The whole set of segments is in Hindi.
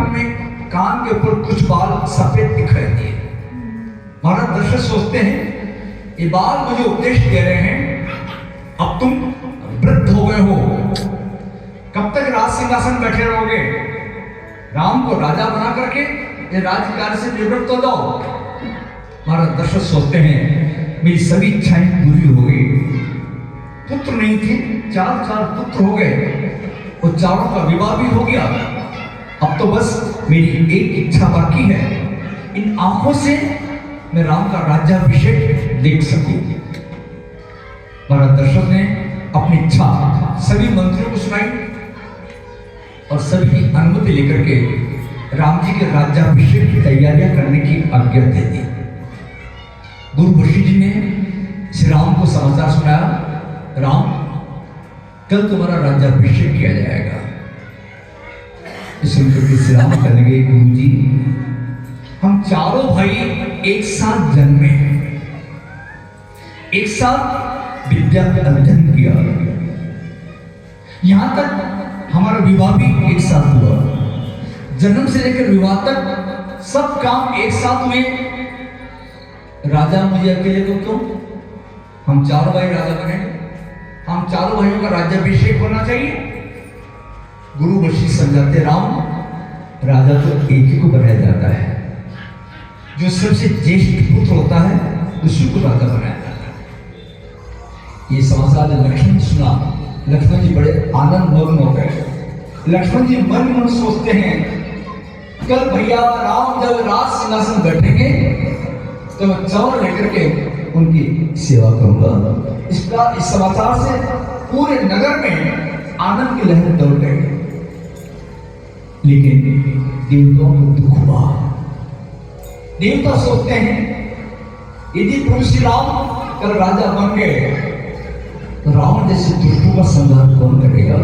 में कान के ऊपर कुछ बाल सफेद दिखाई दिए। महाराज दशरथ सोचते हैं ये बाल मुझे उपदेश दे रहे हैं, अब तुम वृद्ध हो गए हो, कब तक राज सिंहासन बैठे रहोगे? राम को राजा बना करके ये राज्य कार्य से निवृत्त हो जाओ। महाराज दशरथ सोचते हैं मेरी सभी इच्छाएं पूरी हो गई, पुत्र नहीं थे, चार पुत्र हो गए और चारों का विवाह भी हो गया। अब तो बस मेरी एक इच्छा बाकी है, इन आंखों से मैं राम का राज्याभिषेक देख सकूं। महाराज दशरथ ने अपनी इच्छा सभी मंत्रियों को सुनाई और सभी की अनुमति लेकर के राम जी के राज्याभिषेक की तैयारियां करने की आज्ञा दे दी। गुरु वशिष्ठ जी ने श्री राम को समाचार सुनाया, राम कल तुम्हारा राज्याभिषेक किया जाएगा। सुनकर के श्री राम कहने लगे, गुरु जी हम चारों भाई एक साथ जन्मे, एक साथ विद्या अध्ययन किया, यहां तक हमारा विवाह भी एक साथ हुआ, जन्म से लेकर विवाह तक सब काम एक साथ हुए। राजा मुझे अकेले को क्यों? हम चारों भाई राजा बने, हम चारों भाइयों का राज्याभिषेक होना चाहिए। गुरु वशिष्ठ समझाते, राम राजा तो एक ही को बनाया जाता है, जो सबसे ज्येष्ठ पुत्र होता है उसी को राजा बनाया जाता है। ये समाचार जब लक्ष्मण सुना, लक्ष्मण जी बड़े आनंद मग्न हो गए। लक्ष्मण जी मन मन सोचते हैं, कल भैया राम जब राज सिंहासन बैठेंगे तो मैं चावल लेकर के उनकी सेवा करूंगा। इस समाचार से पूरे नगर में आनंद की लहर दौड़ गई। लेकिन देवताओं को दुख हुआ। देवता सोचते हैं यदि प्रभु श्री राम कल राजा बन गए तो रावण जैसे दुष्टों का संहार कौन करेगा?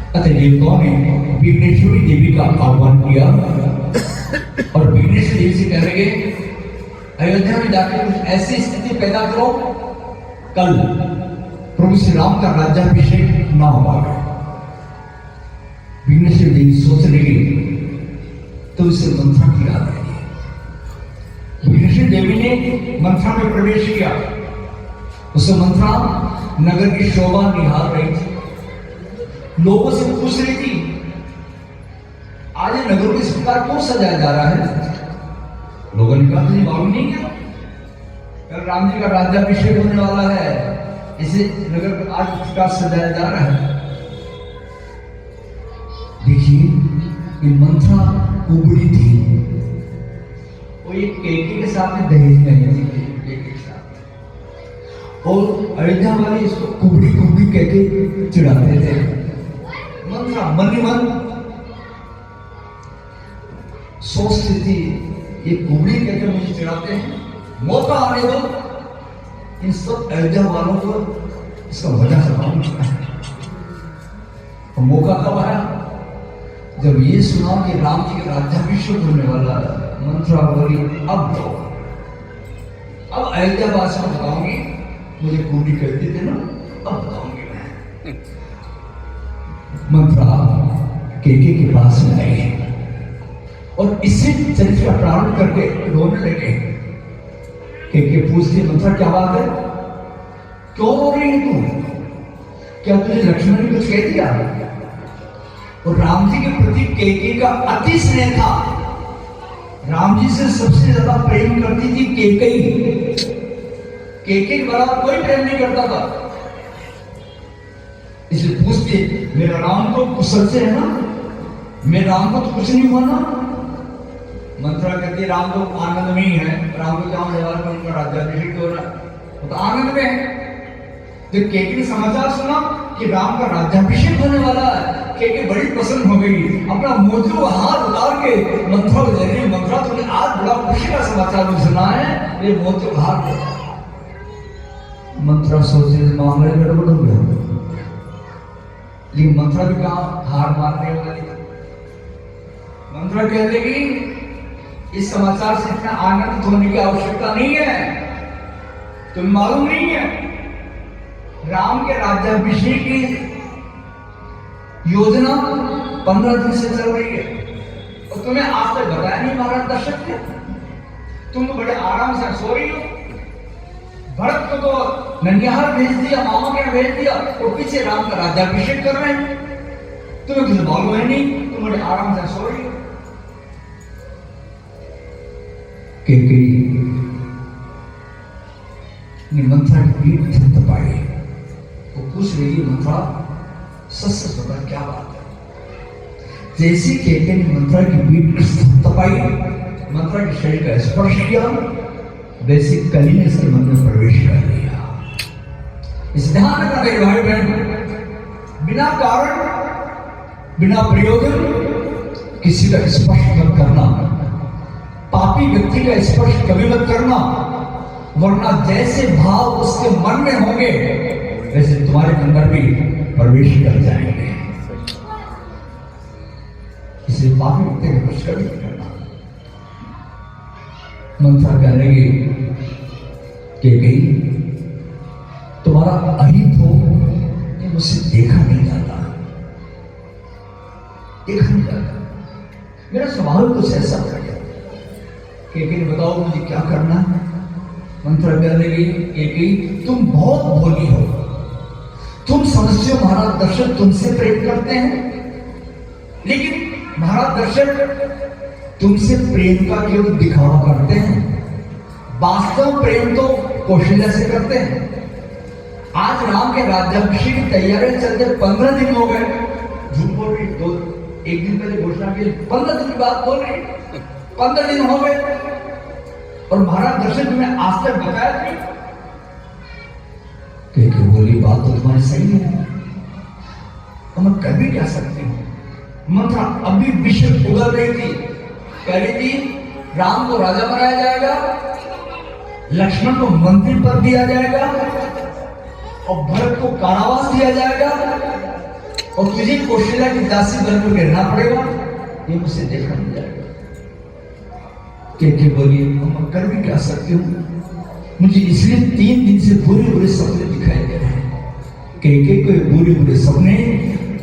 अतः देवताओं ने विघ्नेश्वरी देवी का आह्वान किया और विघ्नेश्वरी देवी से कह रहे, अयोध्या में जाकर कुछ ऐसी स्थिति पैदा करो कल प्रभु श्री राम का राज्याभिषेक ना हो पाए। विघ्नेश्वरी देवी सोच लगी तो उसे मंत्रा की याद आई। विघ्नेश्वरी देवी ने मंत्रा में प्रवेश किया। उसे मंत्रा नगर की शोभा निहार रही थी, लोगों से पूछ रही थी, आज नगर को इस प्रकार क्यों सजाया जा रहा है? लोगों ने कहा, तुझे मालूम नहीं क्या कल राम जी का राज्याभिषेक होने वाला है, इसे नगर को आज इस प्रकार सजाया जा रहा है। देखिए ये मंत्रा उबड़ी थी, वो ये केके के साथ में दहेज में आई थी, केके के साथ, और अयोध्या वाले इसको कुबड़ी कुबड़ी कहके चिढ़ाते थे। मंत्रा मन ही मन सोचती थी, ये कुबड़ी कहकर मुझे चिढ़ाते हैं, मौका आने दो इन सब अयोध्या वालों को इसका वजह बताऊंगा। मौका कब आया? जब ये सुना कि राम जी का राज्याभिषेक होने वाला है। मंत्रा बोली, अब दो, अब अयोध्या वासियों को बताऊंगी, मुझे कुबड़ी कहते थे ना, अब बताऊंगी मैं। मंत्रा केके के पास में आई और इससे चरित्र का प्रारंभ करके रोने लगे। केके पूछती, मंत्रा क्या बात है, क्यों रो रही है तू? क्या तुझे लक्ष्मण ने कुछ कह दिया? और राम जी के प्रति केके का अति स्नेह था। राम जी से सबसे ज्यादा प्रेम करती थी केकई। केके के बराबर कोई प्रेम नहीं करता था। इसलिए पूछते, मेरा राम तो कुशल से है ना, मेरे राम को तो कुछ नहीं हुआ ना? मंत्रा कहती, राम तो आनंद में ही है, राम को क्या होने वाला है, उनका राज्याभिषेक हो रहा है, वो तो आनंद में है। जब केके ने समाचार सुना कि राम का राज्याभिषेक होने वाला है, केके बड़ी पसंद हो गई। अपना मोजू हाथ उतार के मंत्रा को दे रही, मंत्रा तुमने आज बड़ा खुशी का समाचार सुना है, ये मोजू हाथ। मंत्रा सोचे मामले में गड़बड़ हो गया, लेकिन मंत्रा भी कहा हार मारने वाली। मंत्रा कह देगी, इस समाचार से इतना आनंदित होने की आवश्यकता नहीं है, तुम्हें मालूम नहीं है राम के राज्याभिषेक की योजना 15 दिन से चल रही है। तो तुम्हें आज तक बताया नहीं महाराज दशरथ ने? तुम तो बड़े आराम से सो रही हो। भरत को तो ननिहाल भेज दिया, मामा के यहाँ भेज दिया, और पीछे राम का राज्याभिषेक कर रहे हैं। तुम्हें कुछ मालूम है नहीं, तुम बड़े आराम से सो रही हो। मंत्रा की पीठ थपथपाई, वो पूछ रही है मंत्रा सच सच बता क्या बात है? जैसी केके ने मंत्रा की पीठ थपथपाई, मंत्रा के शरीर का स्पर्श किया, वैसे कली ने इसके मन में प्रवेश कर लिया। इस ध्यान रखना मेरे भाई बहन, बिना कारण बिना प्रयोजन किसी का स्पर्श मत करना, पापी व्यक्ति का स्पर्श कभी मत करना, वरना जैसे भाव उसके मन में होंगे वैसे तुम्हारे अंदर भी प्रवेश कर जाएंगे। इसलिए पापी व्यक्ति का कुछ कभी नहीं करना। मंत्रा कह लगी कि गई तुम्हारा अहित हो ये मुझसे देखा नहीं जाता, देखा नहीं जाता, मेरा स्वभाव कुछ ऐसा हो गया। केके बताओ मुझे क्या करना है? मंत्रा कहने लगी केके तुम बहुत भोली हो, तुम समझते हो महाराज दशरथ तुमसे प्रेम करते हैं, लेकिन महाराज दशरथ तुमसे प्रेम का केवल दिखावा करते हैं, वास्तव प्रेम तो कौशल्या से करते हैं। आज राम के राज्याभिषेक की तैयारियां चलते 15 दिन हो गए, झूठ बोल रही, एक दिन पहले घोषणा की, 15 दिन की बात बोल रही, 15 दिन हो गए और महाराज दशरथ ने आज तक बताया नहीं। क्योंकि बोली बात तो तुम्हारी सही है, तो मैं कभी कह सकती हूं। मंत्रा अभी विषय उगल रही थी, कह रही थी राम को राजा बनाया जाएगा, लक्ष्मण को मंत्री पद दिया जाएगा और भरत को कारावास दिया जाएगा और तुझे कौशल्या की दासी बनकर गिरना पड़ेगा, ये मुझसे देखा नहीं जाएगा। के बोली मैं कर भी क्या सकती हूँ, मुझे इसलिए 3 दिन से बुरे बुरे सपने दिखाई दे रहे हैं। के कोई बुरे बुरे सपने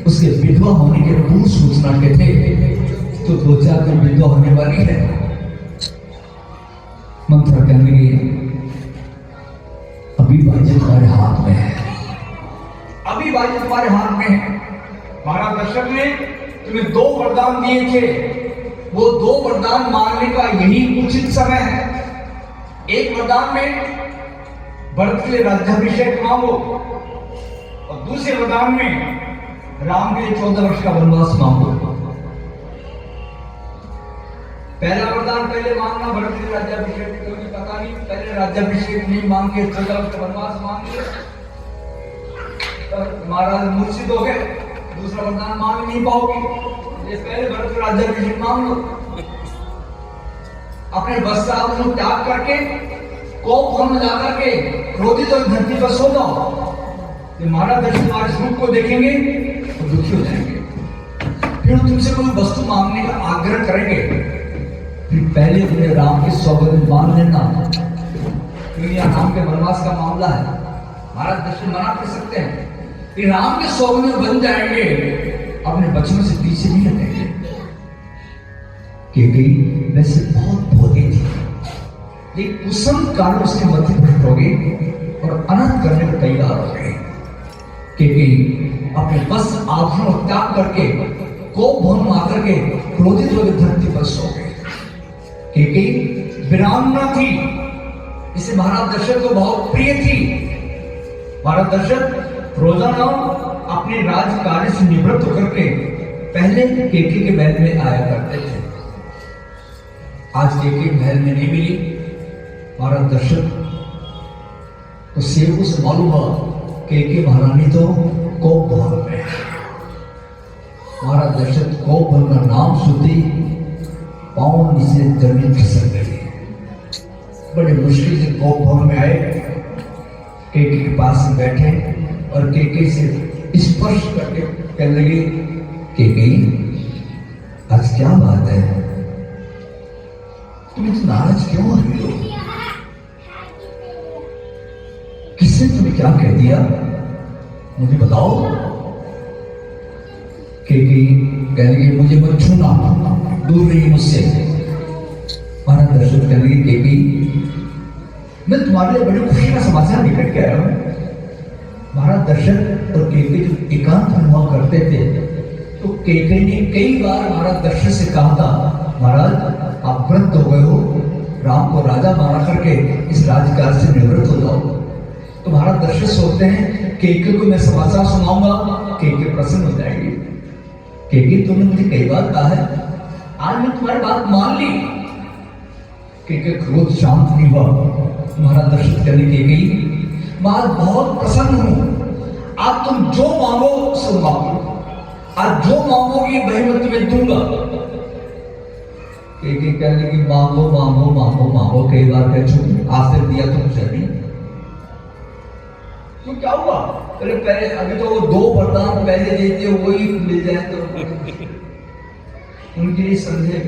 उसके विधवा होने के पूर्व सूचना के थे, तो 2-4 दिन विधवा होने वाली है। मंत्रा कहने लगी अभी बाजी तुम्हारे हाथ में है, अभी बाजी तुम्हारे हाथ में है। महाराज दशरथ ने तुम्हें 2 वरदान दिए थे, वो 2 वरदान मांगने का यही उचित समय है। एक वरदान में भरत के लिए राज्याभिषेक मांगो और दूसरे वरदान में राम के लिए 14 वर्ष का वनवास मांगो। पहला वरदान पहले मांगना, भरत के लिए राज्याभिषेक, तो मुझे पता नहीं, पहले राज्याभिषेक नहीं मांग के 14 वर्ष का वनवास मांग लिया, तो महाराज मूर्छित हो गए, दूसरा वरदान मांग नहीं पाओगी, ये पहले भरत के राज्याभिषेक मांग लो। अपने वस्त्र आभूषण त्याग करके कोप भवन में जाकर के क्रोधित और धरती पर सो जाओ, ये महाराज दशरथ तुम्हारे स्वरूप को देखेंगे तो दुखी हो जाएंगे, फिर तुमसे कोई वस्तु मांगने का आग्रह करेंगे, फिर पहले अपने राम के सौगंध मान लेना, क्योंकि यहाँ राम के वनवास का मामला है। महाराज दशरथ मना कर सकते हैं कि राम के सौगंध बन जाएंगे, अपने बच्चों से पीछे नहीं हटेंगे। कि वैसे बहुत भोली थी, लेकिन कुसम कारण उसके मध्य भ्रष्ट हो गई और अनंत करने को तैयार हो गए। क्योंकि अपने वस्त्र आभूषण त्याग करके कोप भवन में आकर के क्रोधित होकर धरती पर सो गए। क्योंकि वीरांगना थी, इसे महाराज दशरथ को बहुत प्रिय थी। महाराज दशरथ रोजाना अपने राज कार्य से निवृत्त होकर के पहले केके के महल में आया करते थे। आज केके महल में नहीं मिली महाराज दशरथ, तो सेवकों से मालूम हुआ केके महारानी तो कोप भवन में है। महाराज दशरथ कोप भवन का नाम सुनते पांव नीचे जमीन खिसक गई। बड़े मुश्किल से कोप भवन में आए, केके के पास में बैठे और केके से स्पर्श करके कहने लगे केके आज क्या बात है, तुम इतनी नाराज क्यों हो रही हो, किसने तुम्हें क्या कह दिया, मुझे बताओ। केके कहने लगे मुझे मत छूना, दूर रही मुझसे। महाराज दर्शन करने की केकी, मैं तुम्हारे लिए बड़ी खुशी का समाचार निकट के आया हूं। महाराज दशरथ और केके जो एकांत में हुआ करते थे, तो केके ने कई बार महाराज दशरथ से कहा था, महाराज आप व्रत हो गए हो, राम को राजा माना करके इस राज्यकाल से निवृत्त हो जाओ। तो महाराज दशरथ सोचते हैं केके को मैं समाचार सुनाऊंगा, केके प्रसन्न हो जाएगी। केके तुमने मुझे कई बार कहा है, आज मैं तुम्हारी बात मान ली। केके क्रोध शांत नहीं हुआ। महाराज दशरथ कहने केके, मैं आज बहुत प्रसन्न हूं, आज तुम जो मांगो सो मांगो, आज जो मांगोगी वही मैं तुम्हें दूंगा। केके कहने की मांगो मांगो मांगो मांगो, कई बार कह चुकी, आज से दिया तो कुछ नहीं। तो क्या हुआ? अरे पहले अभी तो वो 2 वरदान पहले देते वही मिल जाए तो उनके लिए समझे।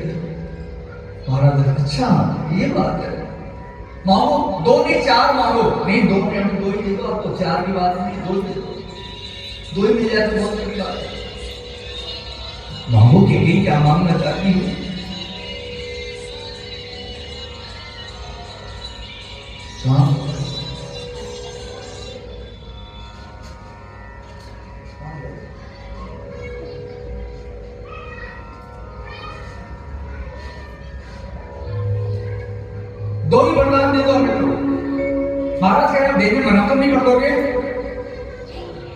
महाराज अच्छा ये बात है, मांगो 2 नहीं 4 मांगो, नहीं 2 में हम 2 ही दे दो, अब तो 4 की बात नहीं, 2 दे दो, 2 ही मिल जाए तो बहुत बड़ी बात है। मांगो के लिए क्या मांगना चाहती हूँ? दो ही वरदान दे दो हमें। महाराज कह रहे देने मना तो नहीं कर दोगे?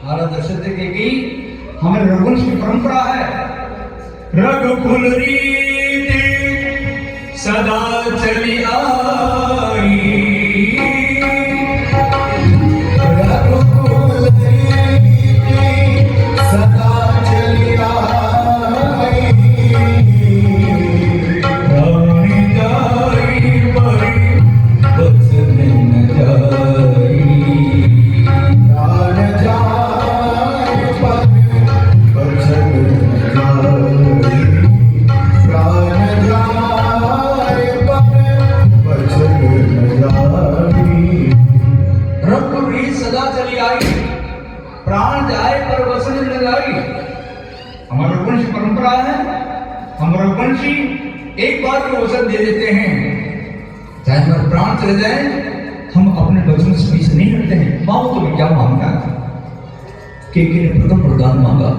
महाराज दशरथ की हमें रघुवंश की परंपरा है, रघुकुल रीति सदा चली आई, रघुकुल रीति सदा चली आई, रानी जाई बड़ी बचन न जाई, प्राण जाए पर बचन न जाई, प्राण जाए पर बचन न जाई। रघुकुल रीति सदा चली आई, प्राण जाए पर वचन न जाई। हमारा रघुवंशी परंपरा है, हम रघुवंशी एक बार को वचन दे देते हैं, चाहे हमारे प्राण चले जाए हम अपने वचन से पीछे नहीं हटते हैं। मांगो तो क्या मांगना है? केके ने प्रथम वरदान मांगा।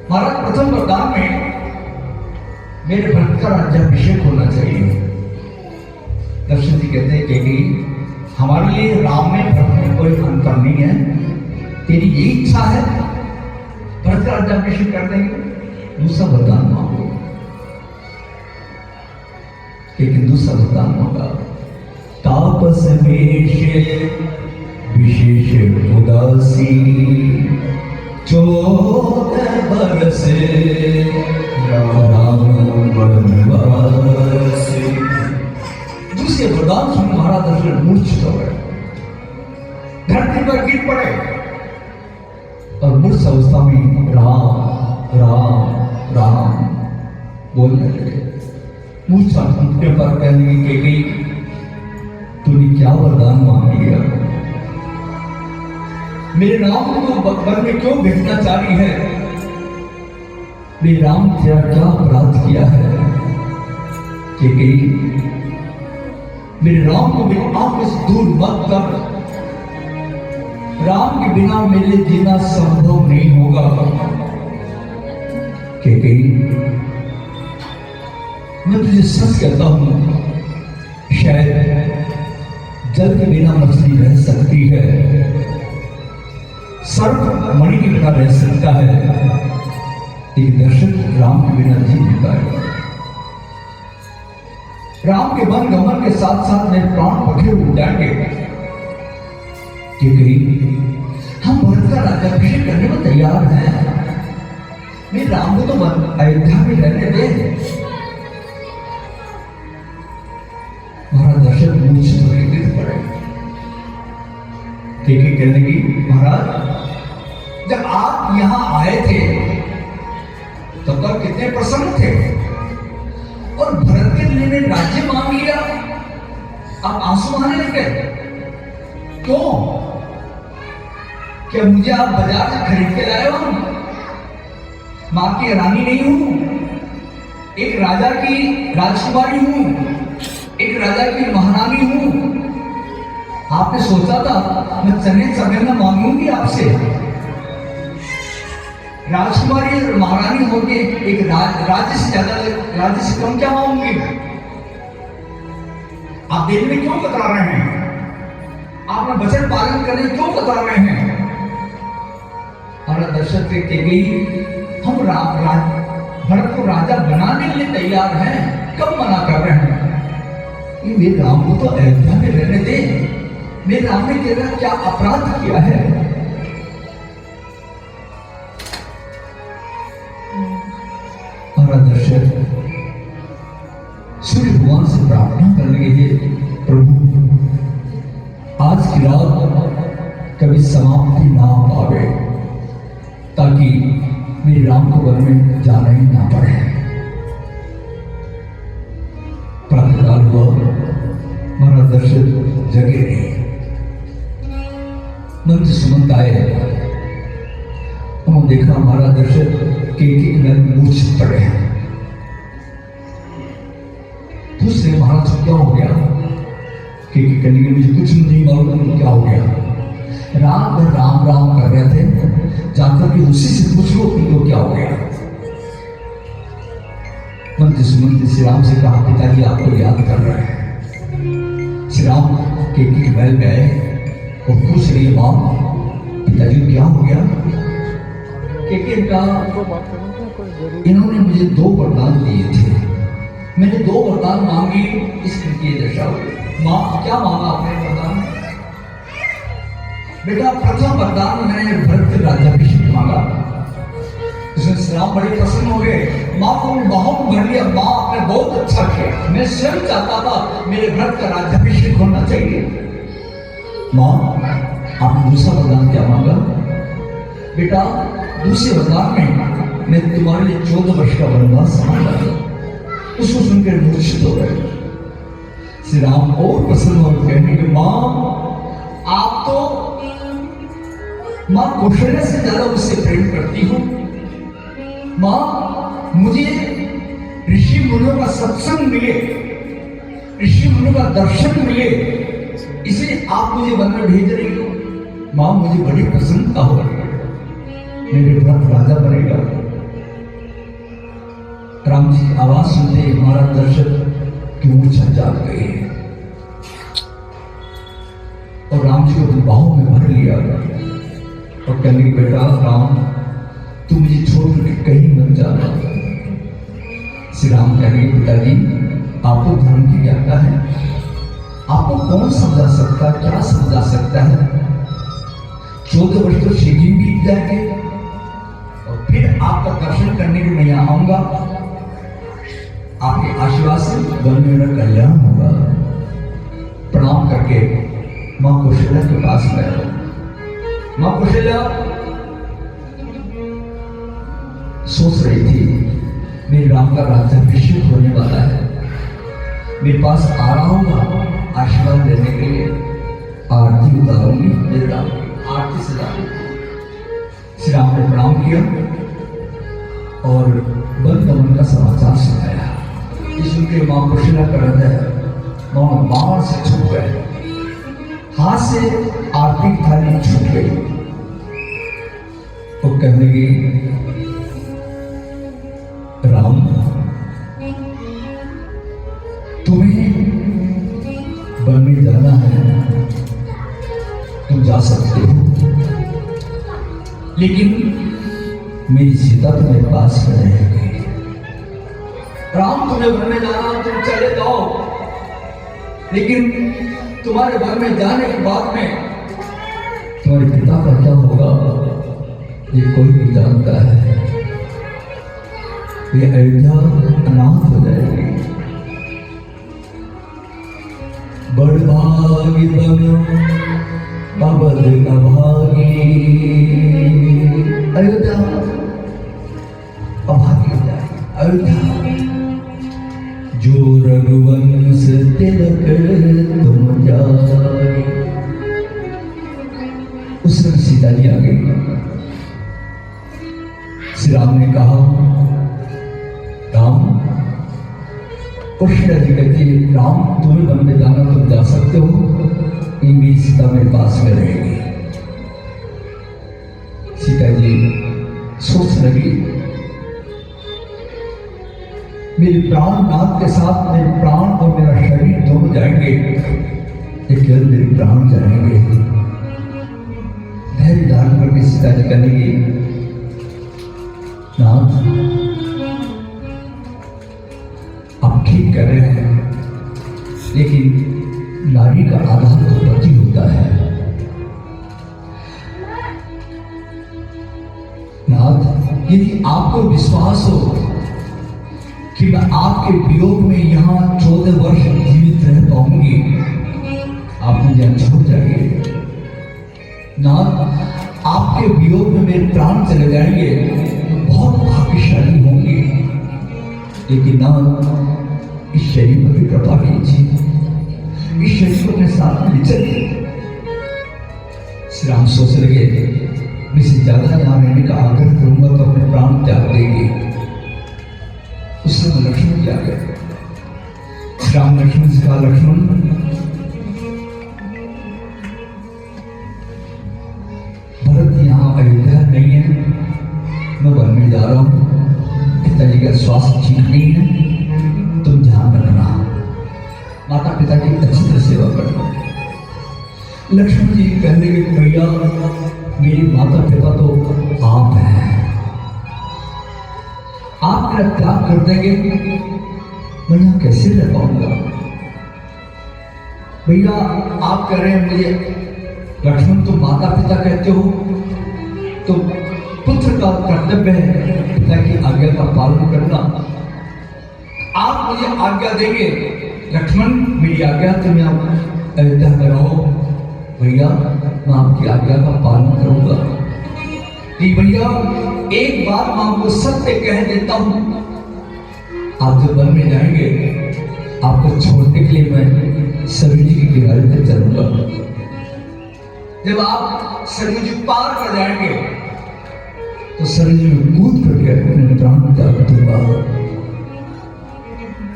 महाराज प्रथम वरदान में मेरे भक्त का राज्याभिषेक होना चाहिए। दशरथ जी कहते हैं केके, हमारे लिए राम में भरत में कोई अंतर नहीं है, तेरी ये इच्छा है भरत का राज्याभिषेक कर देंगे। दूसरा वरदान मांगो। लेकिन दूसरा वरदान मांगा, तापस वेश विशेष उदासी, 14 बरस राम वनवासी। दूसरे वरदान सुन महाराज दशरथ मूर्छित हो गए, धरती पर गिर पड़े और मूर्छ अवस्था में राम राम राम बोलने लगे। मूर्छा टूटने पर कहने की गई, तूने क्या वरदान मांग लिया? मेरे राम को वन में क्यों भेजना चाह रही है? मेरे राम तेरा क्या अपराध किया है? कि मेरे राम को मेरी आंखों से दूर मत कर, राम के बिना मेरे जीना संभव नहीं होगा। कि मैं तुझे सच कहता हूं, शायद जल के बिना मछली रह सकती है, सर्प मणि के बिना रह सकता है, लेकिन दशरथ राम के बिना जी नहीं पाएगा। राम के वन गमन के साथ साथ मेरे प्राण पखे उड़ जाएंगे। क्योंकि हम भरत का राज्याभिषेक करने को तैयार हैं। मेरे राम को तो अयोध्या में रहने दे। महाराज दशरथ मूर्छित होकर गिर पड़े। केके कहने की, महाराज जब आप यहां आए थे तब तक कितने प्रसन्न थे, और भरत के लिए ने राज्य मांग लिया, आप आंसू बहाने लगे। क्यों? क्या मुझे आप बाजार से खरीद के लाए हो? मां की रानी नहीं हूं, एक राजा की राजकुमारी हूं, एक राजा की महारानी हूं। आपने सोचा था मैं चने समय में मांगूंगी आपसे? राजकुमारी और महारानी होके एक राज्य से ज्यादा, राज्य से कम क्या मांगूंगी मैं? आप देने में क्यों कतरा रहे हैं? आपने वचन पालन करने क्यों कतरा रहे हैं? और दर्शक के गई, हम भरत को राजा बनाने के लिए तैयार हैं, कब मना कर रहे हैं? ये मेरे राम को तो अयोध्या में रहने दे। मेरे राम ने तेरा क्या अपराध किया है? और दर्शक सूर्य भगवान से प्रार्थना करने के लिए, प्रभु आज की रात कभी समाप्ति ना पावे, ताकि मेरे राम को वन में जाना ही ना पड़े। प्रातःकाल हुआ, हमारा दर्शन जगे नहीं। मन से सुमंत आए, उन्होंने देखा हमारा दर्शन के नल मूछ पड़े हैं। दूसरे महाराज क्या हो गया? कि कहने के मुझे कुछ नहीं मालूम क्या हो गया। रात भर राम राम कर रहे थे, जाकर के उसी से पूछ लो उनको क्या हो गया। मंत्र सुमंत श्री राम से कहा, पिताजी आपको याद कर रहे हैं। श्री राम के महल गए और पूछ रही मां, पिताजी क्या हो गया? इन्होंने मुझे 2 वरदान दिए थे, मैंने 2 वरदान मांगी, इसकी दशा हुई। मां क्या मांगा आपने वरदान? बेटा प्रथम वरदान मैंने भरत राज्याभिषेक मांगा। इसमें श्री राम बड़े प्रसन्न हो गए, मां को बाहों में भर लिया। मां आपने बहुत अच्छा किया, मैं स्वयं चाहता था मेरे भरत का राज्याभिषेक होना चाहिए। मां आपने दूसरा वरदान क्या मांगा? बेटा दूसरे वरदान में मैं तुम्हारे लिए 14 वर्ष का वनवास मांगा। उसको सुनकर मूर्छित हो गए। श्री राम और प्रसन्न हो कहने के, मां आप तो मां कौशल्या से ज्यादा उससे प्रेम करती हूं। मां मुझे ऋषि मुनियों का सत्संग मिले, ऋषि मुनियों का दर्शन मिले, इसे आप मुझे वन में भेज रही हो। मां मुझे बड़ी प्रसन्नता हो रही है, मेरे भरत राजा बनेगा। राम जी की आवाज सुनते हमारा दर्शक की मूर्छा जाग गई और राम जी को बाहों में भर लिया और कहने की, बेटा राम तू मुझे छोड़ के कहीं मत जाना। श्री राम कहने के, पिताजी आपको धर्म की ज्ञाता है, आपको कौन समझा सकता, क्या समझा सकता है? 14 वर्ष तो शीघ्र ही बीत जाएंगे और फिर आपका दर्शन करने के मैं आऊंगा। आपके आशीर्वाद से वन में मेरा कल्याण होगा। प्रणाम करके मां कौशल्या के पास गए। मां कौशल्या सोच रही थी, मेरे राम का राज्याभिषेक होने वाला है, मेरे पास आ रहा होगा आशीर्वाद लेने के लिए। आरती उतारूंगी, मेरे राम आरती सजाऊंगी। श्री राम ने प्रणाम किया और वन गमन का समाचार सुनाया। इसके मां कौशल्या कर रहे हैं, मां बाहर से छूट गए, हाथ से आरती की थाली छूट गई। तो कहने लगी, राम तुम्हें वन में जाना है, तुम जा सकते हो, लेकिन मेरी सीता तुम्हारे पास रहेगी। राम तुम्हें वन में जाना, तुम चले जाओ, लेकिन तुम्हारे वन में जाने के बाद में तुम्हारे पिता का क्या होगा ये कोई नहीं जानता है। ये अयोध्या अनाथ हो जाएगी। बड़भागी बनो बाबद न भागी, अयोध्या अभागी हो जाएगी। अयोध्या जो रघुवंश तिलक तुम जाए, उसमें सीता जी आ गई। श्री राम ने कहा, राम कृष्ण जी कहते हैं राम तुम्हें वन में जाना तुम जा सकते हो, ये मेरी सीता मेरे पास में रहेगी। सीता जी सोच लगी मेरे प्राणनाथ के साथ मेरे प्राण और मेरा शरीर दोनों जाएंगे, लेकिन मेरे प्राण जाएंगे। धैर्य धारण करके सीता जी कहेंगी नाथ आप ठीक कर रहे हैं, लेकिन नारी का आधार तो पति होता है। नाथ यदि आपको विश्वास हो कि मैं आपके वियोग में यहाँ 14 वर्ष जीवित रह पाऊंगी, आप मुझे छोड़ जाइए। नाथ आपके वियोग में मेरे प्राण चले जाएंगे, बहुत भाग्यशाली होंगे, लेकिन नाथ इस शरीर पर भी कृपा कीजिए, इस शरीर को अपने साथ में ले चलिए। श्री राम सोच लगे मैं इससे ज्यादा यहाँ रहने का आग्रह करूंगा तो अपने प्राण त्याग देंगे। उस समय लक्ष्मण क्या गए, राम लक्ष्मण से कहा लक्ष्मण भरत यहाँ अयोध्या नहीं है, मैं वन में जा रहा हूँ, पिताजी का स्वास्थ्य ठीक नहीं है, तुम ध्यान रखना, माता पिता की अच्छी तरह सेवा करना। लक्ष्मण जी कहने के भैया मेरी माता पिता तो आप हैं, आप मेरा त्याग कर देंगे मैं यहाँ कैसे रह पाऊंगा। भैया आप कह रहे हैं मुझे लक्ष्मण तुम माता पिता कहते हो तो पुत्र का कर्तव्य है पिता की आज्ञा का पालन करना। आप मुझे आज्ञा देंगे लक्ष्मण मेरी आज्ञा तुम यहाँ अयोध्या में रहो, भैया मैं आपकी आज्ञा का पालन करूंगा। कि भैया एक बात मैं आपको सत्य कह देता हूं, आप जब वन में जाएंगे आपको छोड़ने के लिए मैं सरयू जी के किनारे पे चलूंगा। जब आप सरयू जी पार कर जाएंगे तो सरयू में कूद करके अपने प्राण त्याग दूंगा।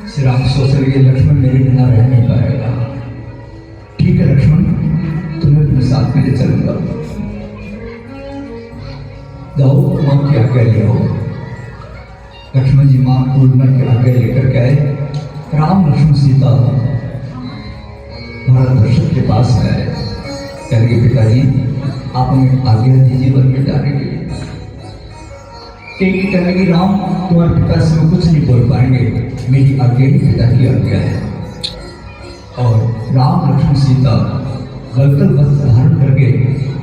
श्री राम सोच रहे लक्ष्मण मेरे बिना रह नहीं पाएगा, ठीक है लक्ष्मण तुम्हें अपने साथ में ले चलूंगा, जाओ मां की आज्ञा ले आओ। लक्ष्मण जी मां पूर्णिमा की आज्ञा लेकर के आए। राम लक्ष्मण सीता महाराज दशरथ के पास आए, कहेंगे पिताजी आप हमें आज्ञा दीजिए वन में जाने के लिए। कहेंगे राम तुम्हारे पिता से हम कुछ नहीं बोल पाएंगे, मेरी आज्ञा ही पिता की आज्ञा है। और राम लक्ष्मण सीता गलगल वस्त्र धारण करके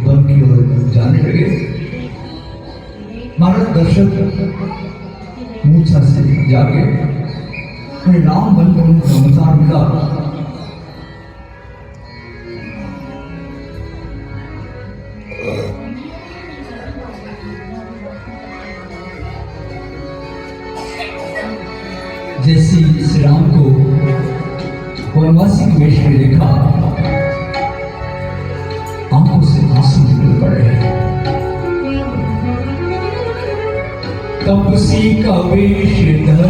वन की ओर जाने लगे। महाराज दशरथ मूर्छा से जाके उन्हें राम वन का समाचार मिला। जैसे श्री राम को वनवासी के वेश में देखा, आंखों से आंसू निकल पड़े। तब सी का वेश धर